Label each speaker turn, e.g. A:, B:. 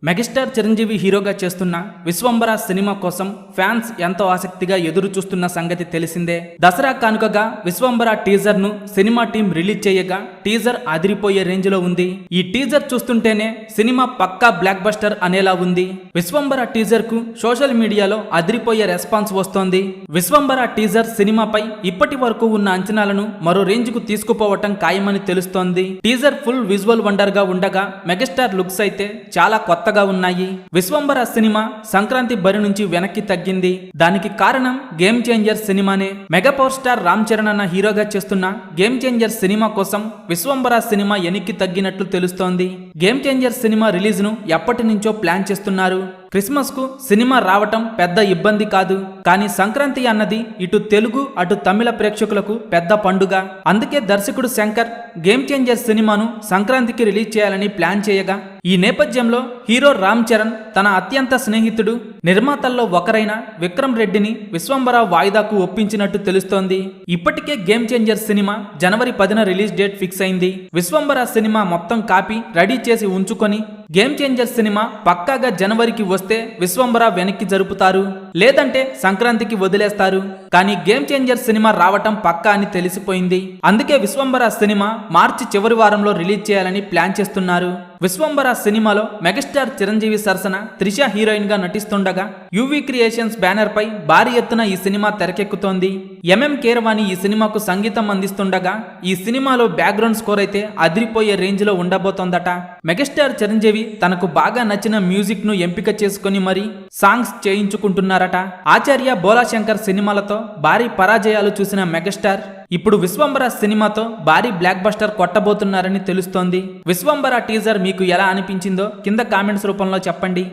A: Megastar Chiranjeevi హీరోగా చేస్తున్న Vishwambhara cinema కోసం ఫ్యాన్స్ ఎంతో ఆసక్తిగా ఎదురు చూస్తున్న సంగతి తెలిసిందే. దసరా కానుకగా విశ్వంబర టీజర్ ను సినిమా టీం రిలీజ్ చేయగా టీజర్ అదిరిపోయే రేంజ్ లో ఉంది. ఈ టీజర్ చూస్తుంటేనే సినిమా పక్కా బ్లాక్ బస్టర్ అనేలా ఉంది. విశ్వంబర టీజర్ కు సోషల్ మీడియాలో అదిరిపోయే రెస్పాన్స్ వస్తోంది. విశ్వంబర టీజర్ సినిమాపై ఇప్పటి వరకు ఉన్న అంచనాలను మరో రేంజ్ కు తీసుకుపోవటం ఖాయమని తెలుస్తోంది. టీజర్ ఫుల్ విజువల్ వండర్ గా ఉండగా మెగాస్టార్ లుక్స్ అయితే చాలా కొత్తగా ఉన్నాయి. విశ్వంబర సినిమా సంక్రాంతి బరి నుంచి వెనక్కి తగ్గింది. దానికి కారణం గేమ్ చేంజర్ సినిమానే. Mega power star Ram Charan అన్న హీరోగా చేస్తున్న గేమ్ చేంజర్ సినిమా కోసం విశ్వంబర సినిమా వెనక్కి తగ్గినట్లు తెలుస్తోంది. గేమ్ చేంజర్ సినిమా రిలీజ్ ను ఎప్పటి నుంచో ప్లాన్ చేస్తున్నారు. క్రిస్మస్ కు సినిమా రావటం పెద్ద ఇబ్బంది కాదు. కానీ సంక్రాంతి అన్నది ఇటు తెలుగు అటు తమిళ ప్రేక్షకులకు పెద్ద పండుగ. అందుకే దర్శకుడు శంకర్ గేమ్ చేంజర్ సినిమాను సంక్రాంతికి రిలీజ్ చేయాలని ప్లాన్ చేయగా ఈ నేపథ్యంలో హీరో రామ్ చరణ్ తన అత్యంత స్నేహితుడు నిర్మాతల్లో ఒకరైన విక్రమ్ రెడ్డిని విశ్వంబర వాయిదాకు ఒప్పించినట్టు తెలుస్తోంది. ఇప్పటికే గేమ్ చేంజర్ సినిమా జనవరి 10న రిలీజ్ డేట్ ఫిక్స్ అయింది. విశ్వంబర సినిమా మొత్తం కాపీ రెడీ చేసి ఉంచుకొని గేమ్ చేంజర్ సినిమా పక్కాగా జనవరికి వస్తే విశ్వంబర వెనక్కి జరుపుతారు, లేదంటే సంక్రాంతికి వదిలేస్తారు. కానీ గేమ్ చేంజర్ సినిమా రావటం పక్కా అని తెలిసిపోయింది. అందుకే విశ్వంబర సినిమా మార్చి చివరి వారంలో రిలీజ్ చేయాలని ప్లాన్ చేస్తున్నారు. విశ్వంబర సినిమాలో మెగాస్టార్ చిరంజీవి సరసన త్రిష హీరోయిన్ గా నటిస్తుండగా యువి క్రియేషన్స్ బ్యానర్ పై భారీ ఎత్తున ఈ సినిమా తెరకెక్కుతోంది. ఎంఎం కీరవాణి ఈ సినిమాకు సంగీతం అందిస్తుండగా ఈ సినిమాలో బ్యాక్గ్రౌండ్ స్కోర్ అయితే అదిరిపోయే రేంజ్ లో ఉండబోతోందట. మెగాస్టార్ చిరంజీవి తనకు బాగా నచ్చిన మ్యూజిక్ ను ఎంపిక చేసుకుని మరీ సాంగ్స్ చేయించుకుంటున్నారట. ఆచార్య బోలాశంకర్ సినిమాలతో భారీ పరాజయాలు చూసిన మెగాస్టార్ ఇప్పుడు విశ్వంబర సినిమాతో భారీ బ్లాక్ బస్టర్ కొట్టబోతున్నారని తెలుస్తోంది. విశ్వంబర టీజర్ మీకు ఎలా అనిపించిందో కింద కామెంట్స్ రూపంలో చెప్పండి.